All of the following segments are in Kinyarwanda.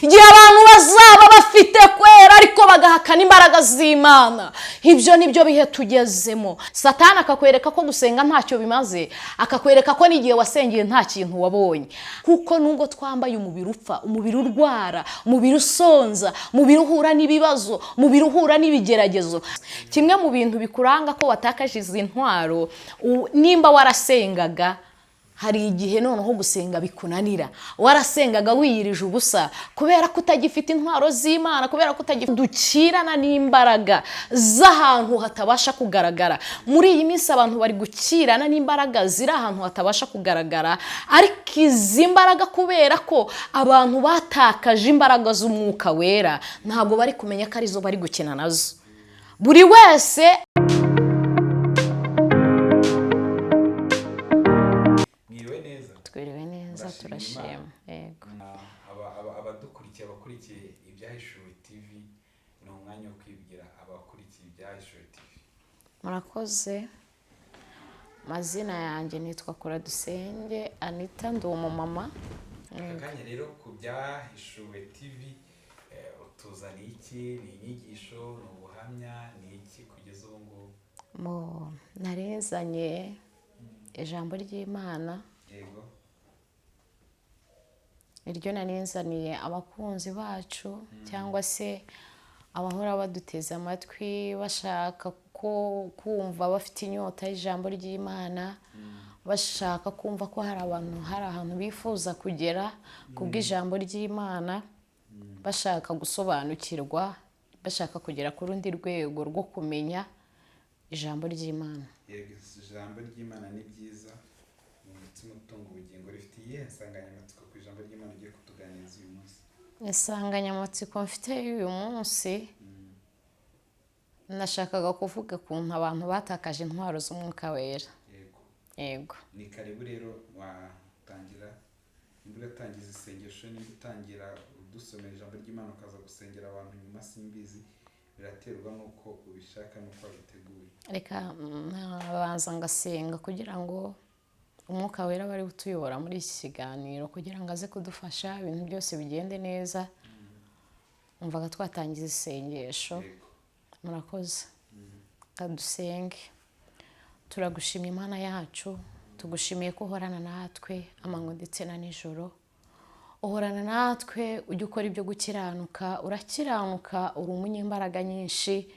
igihe abantu bazaba bafite kwera ariko bagahakana imbaraga z'Imana. Ibyo nibyo bihe tugezemo. Satani akakwereka ko gusenga ntacyo bimaze, akakwereka ko n'igihe wasengeye nta kintu wabonye, kuko nubwo twambaye umubiri upfa, umubiri urwara, umubiri usonza, umubiri uhura n'ibibazo, umubiri uhura n'ibigeragezo. Kimwe mu bintu bikuranga ko watakaje izi ntwaro, nimba warasengaga hari igihe noneho gusenga bikunanira, warasengaga wiyirije ubusa kubera ko utagifite intwaro z'Imana, kubera ko dukirana n'imbaraga z'ahantu hatabasha kugaragara. Muri iyi minsi abantu bari gukirana n'imbaraga ziri ahantu hatabasha kugaragara, ariko izi mbaraga kubera ko abantu batakaje imbaraga z'umwuka wera, ntabwo bari kumenya ko arizo bari gukina nazo. Buri wese turashima. Yego. Abadukurikiye abakurikiye ibyahishuwe TV, ni umwanya wo kwibwira abakurikiye ibyahishuwe TV. Murakoze. Mazina yanjye nitwa Dusenge ANITA, ndi umumama. Akanya rero ku byahishuwe TV utuzaniye iki? Ni inyigisho, ni ubuhamya, ni iki kugeza ubu ngubu? Narezanye ijambo ry'Imana. Yego. Iryo nanizaniye abakunzi bacu cyangwa se abahora baduteze amatwi bashaka kumva bafite inyota y'ijambo ry'Imana, bashaka kumva ko hari ahantu bifuza kugera kubw'ijambo ry'Imana, bashaka gusobanukirwa, bashaka kugera ku rundi rwego rwo kumenya ijambo ry'Imana. Yego, ijambo ry'Imana ni byiza, umutima utunga ubugingo. Rifite iyihe nsanganyamatsiko ku ijambo ry'Imana ugiye kutuganiriza uyu munsi? Insanganyamatsiko mfite uyu munsi, nashakaga kuvuga ukuntu abantu batakaje intwaro z'umwuka wera. Yego. Ni karibu rero watangira, nimba uratangiza isengesho, nimba utangira udusomera ijambo ry'Imana ukaza gusengera abantu nyuma, simbizi, biraterwa n'uko ubishaka n'uko wabiteguye. Reka nabanza ngasenga kugira ngo umwuka wera bari utuyobora muri iki kiganiro, kugira ngo aze kudufasha ibintu byose bigende neza. Umvaga twatangiza isengesho. Murakoze. Kadusenge. Turagushimye Imana yacu, tugushimiye ko uhorana natwe amanywa ndetse na nijoro. Uhorana natwe, ujya ukora ibyo gukiranuka, urakiranuka, uri umunyembaraga nyinshi,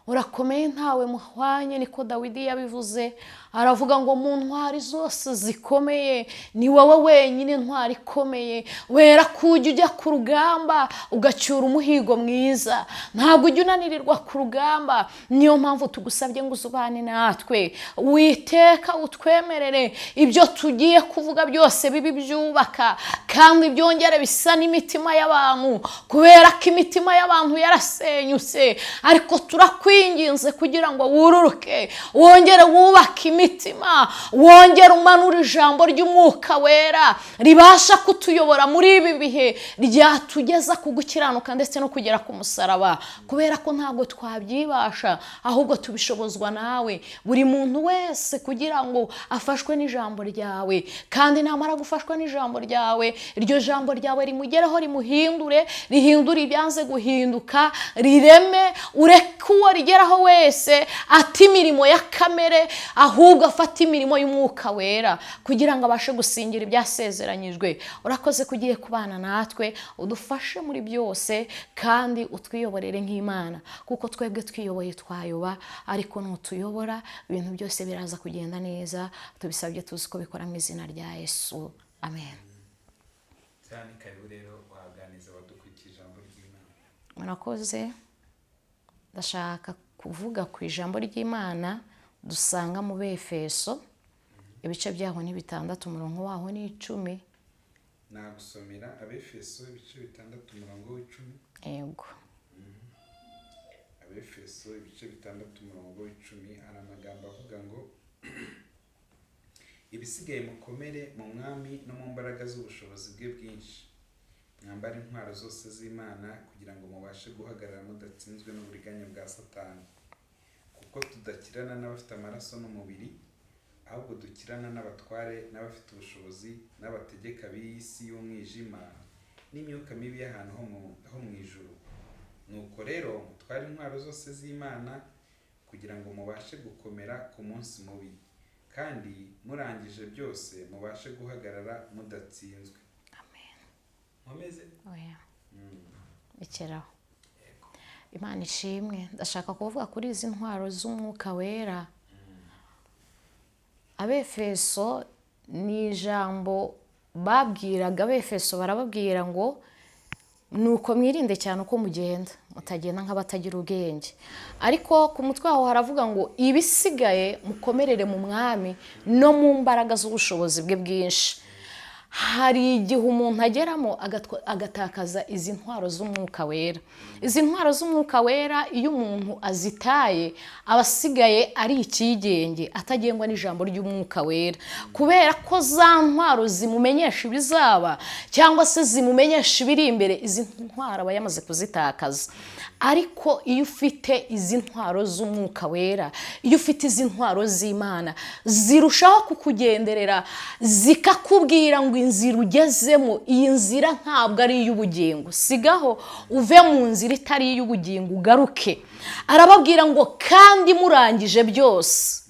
urakomeye ntawe muhwanye, niko Dawidi yabivuze. Aravuga ngo mu ntwari zose zikomeye ni wowe wenyine ntwari ikomeye, wera kujya ujya ku rugamba ugacyura umuhigo mwiza, ntabwo ujya unanirirwa ku rugamba. Niyo mpamvu tugusabye ngo uzubane natwe, witeka utwemerere ibyo tugiye kuvuga byose bibi byubaka kandi byongere bisa n'imitima y'abantu, kubera ko imitima y'abantu yarasenyutse. Ariko turakwinginze kugira ngo wururuke, wongere wubake imitima, wongere umanura ijambo ry'umwuka wera ribasha kutuyobora muri ibi bihe, ryatugeza ku gukiranuka ndetse no kugera ku musaraba, kubera ko ntabwo twabyibasha, ahubwo tubishobozwa nawe. Buri muntu wese kugira ngo afashwe n'ijambo ryawe, kandi namara gufashwa n'ijambo ryawe, iryo jambo ryawe rimugereho, rimuhindure, rihindure ibyanze guhinduka, rireme, ureke uwo rigeraho wese ati imirimo ya kamere, ahubwo afata imirimo y'umwuka wera kugira ngo abashe gusingira ibyasezeranyijwe. Urakoze kugiye kubana natwe, udufashe muri byose kandi utwiyoborere nk'Imana, kuko twebwe twiyoboye twayoba, ariko nutuyobora ibintu byose biraza kugenda neza. Tubisabye tuzi ko bikora mu izina rya Yesu, amen. Cyane karibu rero waganiza abadukurikiye ijambo ry'Imana. Murakoze. Ndashaka kuvuga ku ijambo ry'Imana dusanga mu Befeso, ibice byaho ni 6, umurongo waho ni 10. Nagusomera Abefeso ibice 6 umurongo w'10. Yego. Abefeso ibice 6 umurongo w'10, hari amagambo avuga ngo ibisigaye mukomere mu mwami no mu mbaraga z'ubushobozi bwe bwinshi, mwambare intwaro zose z'Imana kugira ngo mubashe guhagarara mudatsinzwe n'uburiganya bwa Satani, kuko tudakirana n'abafite amaraso n'umubiri, ahubwo dukirana n'abatware n'abafite ubushobozi n'abategeka b'iyi si y'umwijima, n'imyuka mibi y'ahantu ho mu ijuru. Nuko rero mutware intwaro zose z'Imana kugira ngo mubashe gukomera ku munsi mubi, kandi murangije byose mubashe guhagarara mudatsinzwe. Amen. Nkomeze? Oya. Ikeraho. Imana ishimwe. Ndashaka kuvuga kuri izi ntwaro z'umwuka wera. Abefeso ni ijambo babwiraga Abefeso, barababwira ngo nuko mwirinde cyane uko mugenda, mutagenda nk'abatagira ubwenge. Ariko ku mutwe waho haravuga ngo ibisigaye mukomerere mu mwami no mu mbaraga z'ubushobozi bwe bwinshi. Hari igihe umuntu ageramo agatakaza izi ntwaro z'umwuka wera. Izi ntwaro z'umwuka wera iyo umuntu azitaye abasigaye ari ikigenge, atagengwa n'ijambo ry'umwuka wera, kubera ko za ntwaro zimumenyesha ibizaba cyangwa se zimumenyesha ibiri imbere, izi ntwaro aba yamaze kuzitakaza. Ariko iyo ufite izi ntwaro z'umwuka wera, iyo ufite izi ntwaro z'Imana, zirushaho kukugenderera, zikakubwira ngo inzira ugezemo, iyi nzira ntabwo ari iy'ubugingo, sigaho uve mu nzira itari iy'ubugingo ugaruke. Arababwira ngo kandi murangije byose,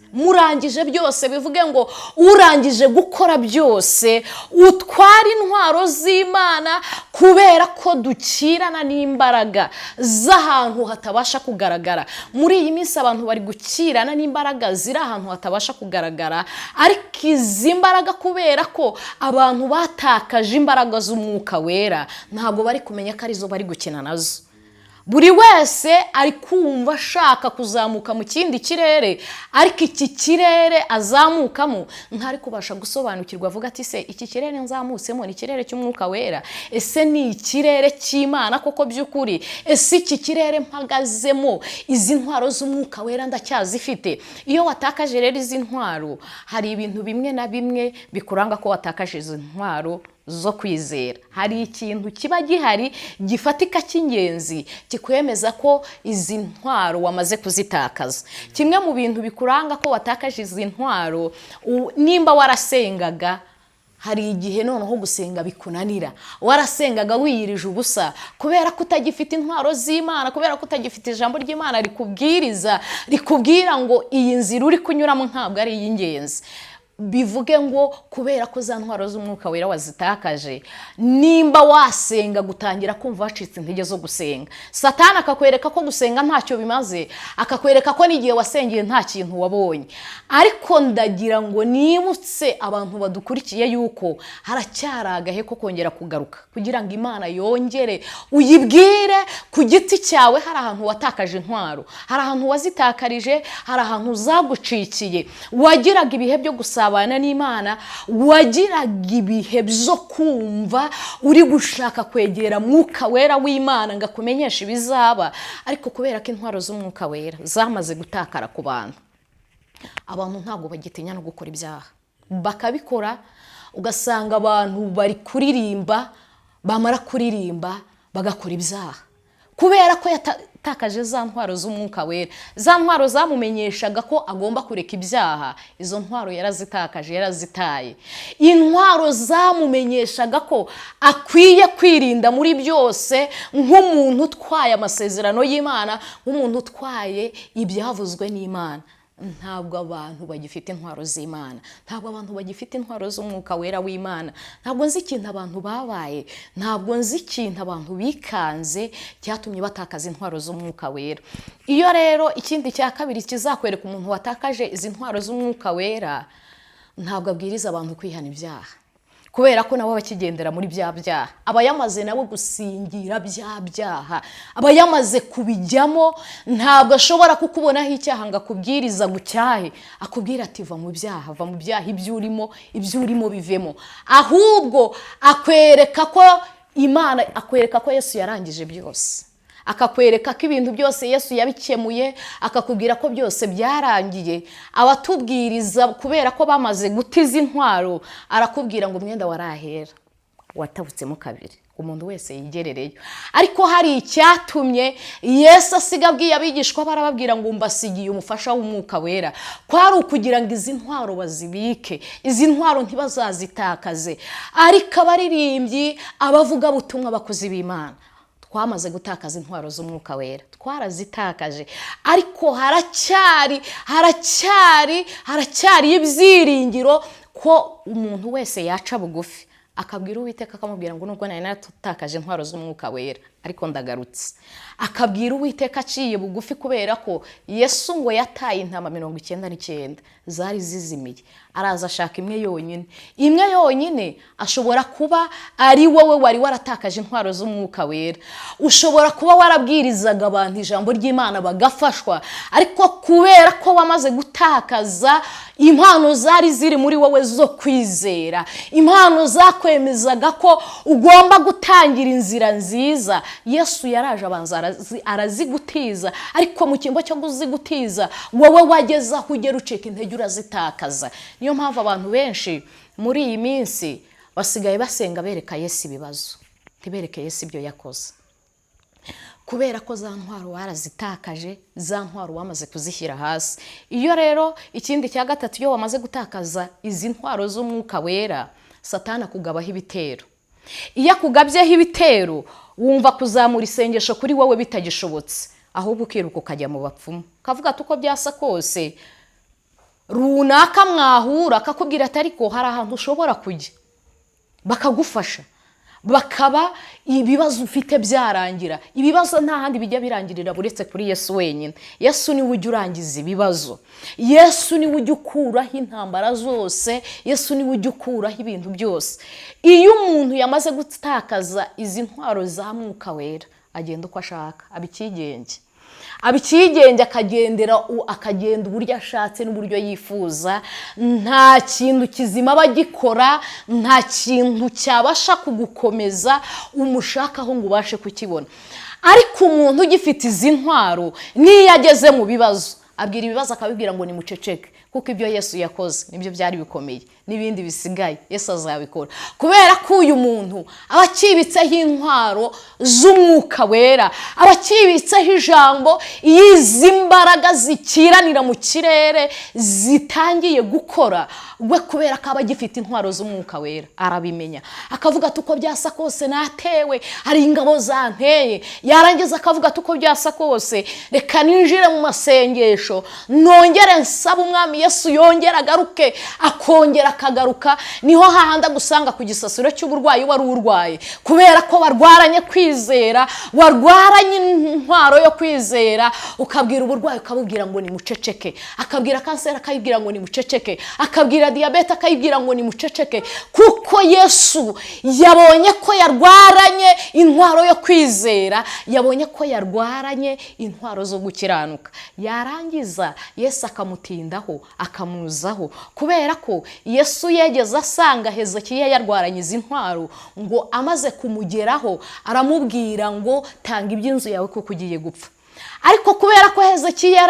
bivuge ngo urangije gukora byose, utwara intwaro z'Imana, kubera ko dukirana n'imbaraga z'ahantu hatabasha kugaragara. Muri iyi minsi abantu bari gukirana n'imbaraga ziri ahantu hatabasha kugaragara, ariko izi mbaraga kubera ko abantu batakaje imbaraga z'umwuka wera, ntabwo bari kumenya ko arizo bari gukina nazo. Buri wese ari kumva ashaka kuzamuka mu kindi kirere, ariko iki kirere azamukamo ntari kubasha gusobanukirwa, avuga ati se iki kirere nzamutsemo ni ikirere cy'umwuka wera? Ese ni ikirere cy'Imana koko by'ukuri? Ese iki kirere mpagazemo izi ntwaro z'umwuka wera ndacyazifite? Iyo watakaje rero izi ntwaro, hari ibintu bimwe na bimwe bikuranga ko watakaje izi ntwaro zo kwizera. Hari ikintu kiba gihari gifatika cy'ingenzi kikwemeza ko izi ntwaro wamaze kuzitakaza. Kimwe mu bintu bikuranga ko watakaje izi ntwaro, nimba warasengaga, hari igihe noneho gusenga bikunanira, warasengaga wiyirije ubusa kubera ko utagifite intwaro z'Imana, kubera ko utagifite ijambo ry'Imana rikubwira ngo iyi nzira uri kunyuramo ntabwo ari iy'ingenzi. Bivuge ngo kubera ko za ntwaro z'umwuka wera wazitakaje, nimba wasenga gutangira kumva wacitse intege zo gusenga, Satani akakwereka ko gusenga ntacyo bimaze, akakwereka ko n'igihe wasengeye nta kintu wabonye. Ariko ndagira ngo nibutse abantu badukurikiye yuko haracyari agahe ko kongera kugaruka, kugira ngo Imana yongere uyibwire ku giti cyawe. Hari ahantu watakaje intwaro, hari ahantu wazitakarije, hari ahantu zagucikiye, wagiraga ibihe byo gusabana n'Imana, wagiraga ibihe byo kumva uri gushaka kwegera mwuka wera w'Imana ngo akumenyeshe ibizaba, ariko kubera ko intwaro z'umwuka wera zamaze gutakara ku bantu, abantu ntabwo bagitinya no gukora ibyaha, bakabikora. Ugasanga abantu bari kuririmba, bamara kuririmba bagakora ibyaha, kubera ko yatakaje za ntwaro z'umwuka wera. Za ntwaro zamumenyeshaga ko agomba kureka ibyaha, izo ntwaro yarazitakaje, yarazitaye. Intwaro zamumenyeshaga ko akwiye kwirinda muri byose, nk'umuntu utwaye amasezerano y'Imana, nk'umuntu utwaye ibyavuzwe n'Imana. Ntabwo abantu bagifite intwaro z'Imana, ntabwo abantu bagifite intwaro z'umwuka wera w'Imana. Ntabwo nzi ikintu abantu babaye, ntabwo nzi ikintu abantu bikanze cyatumye batakaza intwaro z'umwuka wera. Iyo rero ikindi cya kabiri kizakwereka umuntu watakaje izi ntwaro z'umwuka wera, ntabwo abwiriza abantu kwihana ibyaha, kubera ko nabo bakigendera muri bya byaha. Aba yamaze nabo gusingira bya byaha, aba yamaze kubijyamo. Ntabwo ashobora kukubonaho icyaha ngo akubwiriza gucyahe, akubwira ati va mu byaha, va mu byaha, ibyo urimo bivemo. Ahubwo akwereka ko Imana, akwereka ko Yesu yarangije byose, akakwereka ko ibintu byose Yesu yabikemuye, akakubwira ko byose byarangiye. Abatubwiriza kubera ko bamaze gutiza intwaro, arakubwira ngo umwenda warahera, watabutsemo kabiri, umuntu wese yigerereyo. Ariko hari icyatumye Yesu asiga abwiye abigishwa barababwira ngo mbasigiye umufasha w'umwuka wera, kwari ukugira ngo izi ntwaro bazibike, izi ntwaro ntibazazitakaze. Ariko abaririmbyi, abavuga butumwa, abakozi b'Imana, twamaze gutakaza intwaro z'umwuka wera, twarazitakaje. Ariko haracyari ibyiringiro ko umuntu wese yaca bugufi akabwira Uwiteka, akamubwira ngo nubwo nari natakaje intwaro z'umwuka wera ariko ndagarutse. Akabwira Uwiteka aciye bugufi, kubera ko Yesu ngo yataye intama 99 zari zizimiye, araza ashaka imwe yonyine. Ashobora kuba ari wowe wari waratakaje intwaro z'umwuka wera, ushobora kuba warabwirizaga abantu ijambo ry'Imana bagafashwa, ariko kubera ko wamaze gutakaza impano zari ziri muri wowe zo kwizera, impano zakwemezaga ko ugomba gutangira inzira nziza, Yesu yaraje abanza arazigutiza. Ariko mu cyimbo cyo kuzigutiza, wowe wageza aho ugera ucika intege urazitakaza. Niyo mpamvu abantu benshi muri iyi minsi basigaye basenga bereka Yesu ibibazo, ntibereke Yesu ibyo yakoze, kubera ko za ntwaro warazitakaje, za ntwaro wamaze kuzishyira hasi. Iyo rero ikindi cya gatatu, iyo wamaze gutakaza izi ntwaro z'umwuka wera, Satani akugabaho ibitero. Iyo akugabyeho ibitero, wumva kuzamura isengesho kuri wowe bitagishobotse, ahubwo ukiruka ukajya mu bapfumu, kavuga ati uko byasa kose runaka mwahura, akakubwira ati ariko hari ahantu ushobora kujya, bakagufasha, bakaba ibibazo ufite byarangira. Ibibazo nta handi bijya birangirira buretse kuri Yesu wenyine. Yesu niwe ujya urangiza ibibazo, Yesu niwe ujya ukuraho intambara zose, Yesu niwe ujya ukuraho ibintu byose. Iyo umuntu yamaze gutakaza izi ntwaro za mwuka wera, agenda uko ashaka, abikigenge akagenda uburyo ashatse n'uburyo yifuza. Nta kintu kizima bagikora, nta kintu cyabasha kugukomeza umushakaho ngo ubashe kukibona. Ariko umuntu ugifite izi ntwaro, niyo ageze mu bibazo, abwira ibibazo akabibwira ngo ni muceceke, kuko ibyo Yesu yakoze nibyo byari bikomeye, n'ibindi bisigaye Yesu azabikora. Kubera ko uyu muntu aba akibitseho intwaro z'umwuka wera, aba akibitseho ijambo, izi mbaraga zikiranira mu kirere zitangiye gukora, we kubera ko aba agifite intwaro z'umwuka wera arabimenya, akavuga ati uko byasa kose natewe, hari ingabo zanteye. Yarangiza akavuga ati uko byasa kose reka ninjire mu masengesho, nongere nsaba umwami Yesu yongera agaruke, akongera akagaruka. Niho hahanda gusanga ku gisasiro cy'uburwayi wari urwaye, kubera ko warwaranye kwizera, warwaranye intwaro yo kwizera, ukabwira uburwayi ukabubwira ngo ni muceceke, akabwira kanseri akayibwira ngo ni muceceke, akabwira diyabete akayibwira ngo ni muceceke, kuko Yesu yabonye ko yarwaranye intwaro yo kwizera, yabonye ko yarwaranye intwaro zo gukiranuka. Yarangiza Yesu akamutindaho, akamuzaho, kubera ko Yesu yegeze asanga Hezekiya yarwaranye izi ntwaro, ngo amaze kumugeraho aramubwira ngo tanga iby'inzu yawe kuko ugiye gupfa. Ariko kubera ko Hezekiya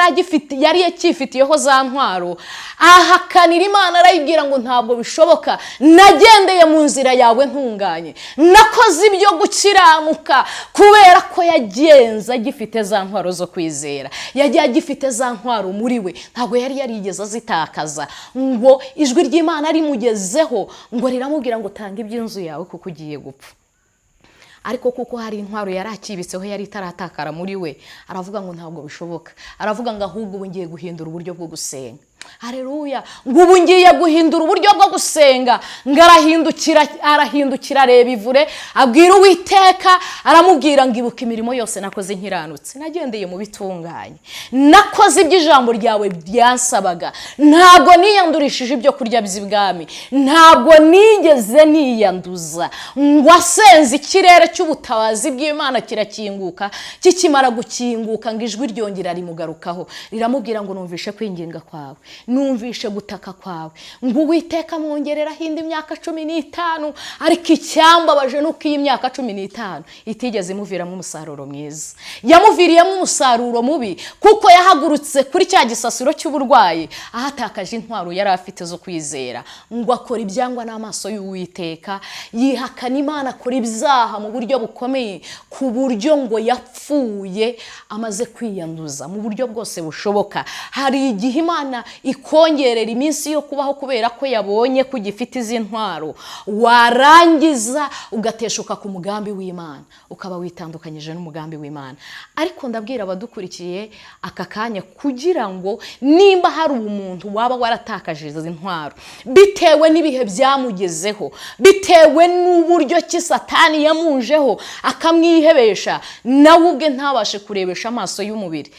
yari yakifitiyeho za ntwaro, ahakanira Imana, arayibwira ngo ntabwo bishoboka, nagendeye mu nzira yawe ntunganye, nakoze ibyo gukiranuka. Kubera ko yagenza agifite za ntwaro zo kwizera, yagiye agifite za ntwaro muri we, ntabwo yari yarigeze azitakaza. Ngo ijwi ry'Imana rimugezeho, ngo riramubwira ngo tanga iby'inzu yawe kuko ugiye gupfa. Ariko kuko hari intwaro yari akibitseho yari itaratakara muri we, aravuga ngo ntabwo bishoboka. Aravuga ngo ahubwo ubu ngiye guhindura uburyo bwo gusenga. Haleluya! Ngo ubu ngiye guhindura uburyo bwo gusenga. Ngo arahindukira areba ivure, abwira Uwiteka, aramubwira ngo ibuka imirimo yose nakoze nkiranutse, nagendeye mu bitunganye, nakoze iby'ijambo ryawe byansabaga, ntabwo niyandurishije ibyo kurya by'ibwami, ntabwo nigeze niyanduza. Ngo asenze ikirere cy'ubutabazi bw'Imana kirakinguka, kikimara gukinguka ngo ijwi ryongera rimugarukaho, riramubwira ngo numvishe kwinginga kwawe, numvishe gutaka kwawe, ngo Uwiteka mwongereraho indi myaka 15, ariko icyambabaje nuko iyi myaka 15 itigeze imuviramo umusaruro mwiza, yamuviriyemo umusaruro mubi, kuko yahagurutse kuri cya gisasiro cy'uburwayi ahatakaje intwaro yari afite zo kwizera, ngo akora ibyangwa n'amaso y'Uwiteka, yihakana Imana, akora ibyaha mu buryo bukomeye, ku buryo ngo yapfuye amaze kwiyanduza mu buryo bwose bushoboka. Hari igihe Imana ikongerera iminsi yo kubaho kubera ko yabonye ko ugifite izi ntwaro, warangiza ugateshuka ku mugambi w'Imana, ukaba witandukanyije n'umugambi w'Imana. Ariko ndabwira abadukurikiye aka kanya, kugira ngo nimba hari umuntu waba waratakaje izi ntwaro bitewe n'ibihe byamugezeho, bitewe n'uburyo ki Satani yamujeho akamwihebesha, nawe ubwe ntabashe kurebesha amaso y'umubiri,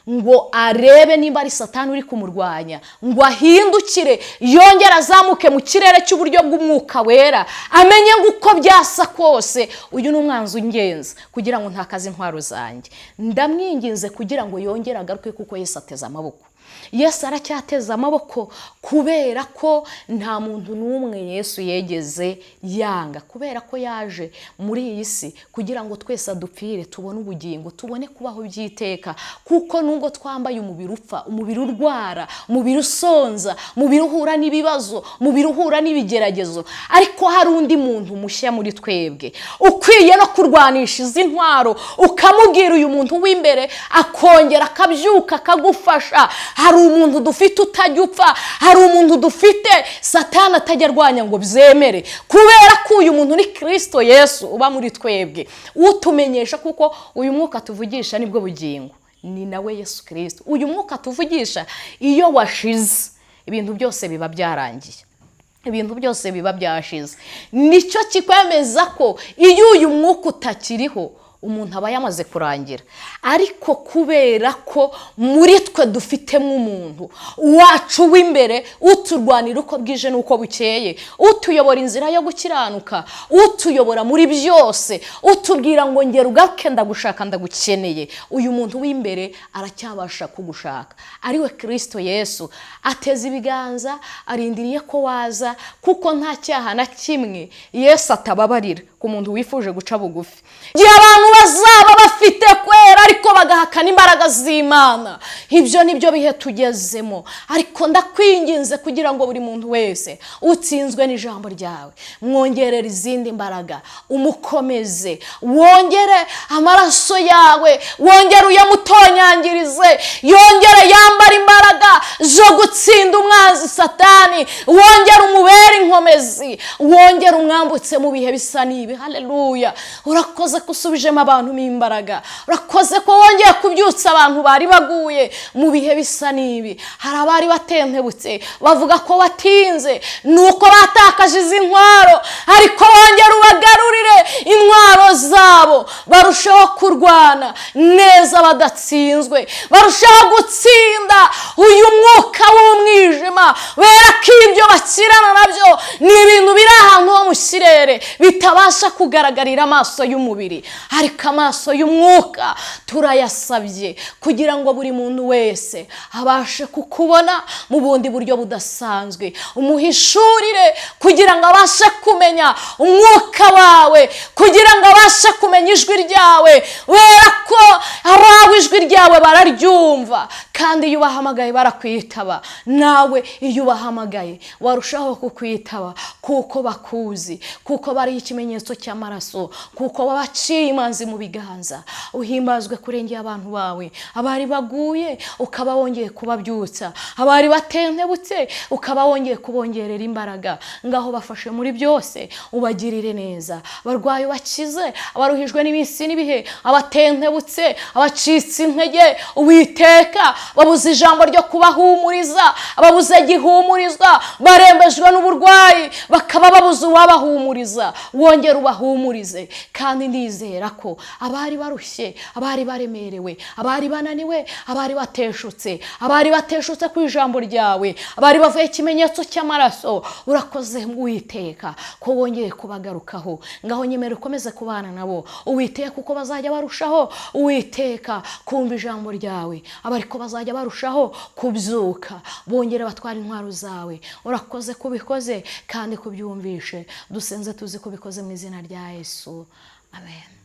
ngo arebe nimba ari Satani uri kumurwanya, ngo ahindukire yongera azamuke mu kirere cy'uburyo bw'umwuka wera, amenye ngo uko byasa kose uyu ni umwanzi ungenza, kugira ngo ntakaze intwaro zanjye. Ndamwinginze kugira ngo yongere agaruke, kuko Yesu ateze amaboko. Yesu aracyateze amaboko, kubera ko nta muntu n'umwe Yesu yegeze yanga, kubera ko yaje muri iyi si kugira ngo twese adupfire tubone ubugingo, tubone kubaho by'iteka. Kuko nubwo twambaye umubiri upfa, umubiri urwara, umubiri usonza, umubiri uhura n'ibibazo, umubiri uhura n'ibigeragezo, ariko hari undi muntu mushya muri twebwe ukwiye no kurwanisha izi ntwaro, ukamubwira uyu muntu w'imbere akongera akabyuka akagufasha. Hari umuntu dufite utajya upfa, hari umuntu dufite Satani atajya arwanya ngo byemere, kubera ko uyu muntu ni Kristo Yesu uba muri twebwe, utumenyesha, kuko uyu mwuka tuvugisha nibwo bugingo, ni nawe Yesu Kristo. Uyu mwuka tuvugisha iyo washize, ibintu byose biba byarangiye, ibintu byose biba byashize. Nicyo kikwemeza ko iyo uyu mwuka utakiriho, umuntu aba yamaze kurangira. Ariko kubera ko muri twe dufitemo umuntu wacu w'imbere uturwanira uko bwije n'uko bukeye, utuyobora inzira yo gukiranuka, utuyobora muri byose, utubwira ngo ngera ugaruke ndagushaka ndagukeneye, uyu muntu w'imbere aracyabasha kugushaka, ariwe Kristo Yesu. Ateze ibiganza, arindiriye ko waza, kuko nta cyaha na kimwe Yesu atababarira ku muntu wifuje guca bugufi. Gihe abantu bazaba bafite kwera ariko bagahakana imbaraga z'Imana, ibyo nibyo bihe tugezemo. Ariko ndakwinginze kugira ngo buri muntu wese utsinzwe n'ijambo ryawe, mwongerera izindi mbaraga, umukomeze, wongere amaraso yawe, wongere uyamutonyangirize, yongere yambara imbaraga zo gutsinda umwanzi Satani, wongere umubere inkomezi, wongere umwambutse mu bihe bisa n'ibi. Haleluya! Urakoze kusubijemo abantu imbaraga, urakoze ko wongeye kubyutsa abantu bari baguye mu bihe bisa n'ibi. Hari abari batentebutse bavuga ko watinze, nuko batakaje izi ntwaro, ariko wongere ubagarurire intwaro zabo, barushaho kurwana neza badatsinzwe, barushaho gutsinda uyu mwuka w'umwijima, bera ko ibyo bakirana nabyo ni ibintu biri ahantu ho mu kirere bitabasha kugaragarira amaso y'umubiri, ariko amaso y'umwuka turayasabye kugira ngo buri muntu wese abashe kukubona mu bundi buryo budasanzwe. Umuhishurire kugira ngo abashe kumenya umwuka wawe, kugira ngo abashe kumenya ijwi ryawe, wera ko abawe ijwi ryawe bararyumva, kandi iyo ubahamagaye barakwitaba. Nawe iyo ubahamagaye warushaho kukwitaba, kuko bakuzi, kuko bari ikimenyetso cy'amaraso, kuko wabaciye imanzi mu biganza. Uhimbazwe kurengera abantu bawe, abari baguye ukaba wongeye kubabyutsa, abari batentebutse ukaba wongeye kubongerera imbaraga. Ngaho bafashe muri byose, ubagirire neza. Abarwayi bakize, abaruhijwe n'iminsi n'ibihe, abatentebutse, abacitse intege, Uwiteka babuze ijambo ryo kubahumuriza, ababuze gihumurizwa, barembejwe n'uburwayi bakaba babuze uwabahumuriza, wongere ubahumurize. Kandi ndizera ko abari barushye, abari baremerewe, abari bananiwe, abari bateshutse, abari bateshutse ku ijambo ryawe, abari bavuye ikimenyetso cy'amaraso, urakoze Uwiteka ko wongeye kubagarukaho. Ngaho nyemera ukomeze kubana nabo Uwiteka, kuko bazajya barushaho Uwiteka kumva ijambo ryawe, abariko bazajya barushaho kubyuka, bongere batwara intwaro zawe. Urakoze kubikoze kandi kubyumvishe, dusenze tuzi kubikoze mu izina rya Yesu, amen.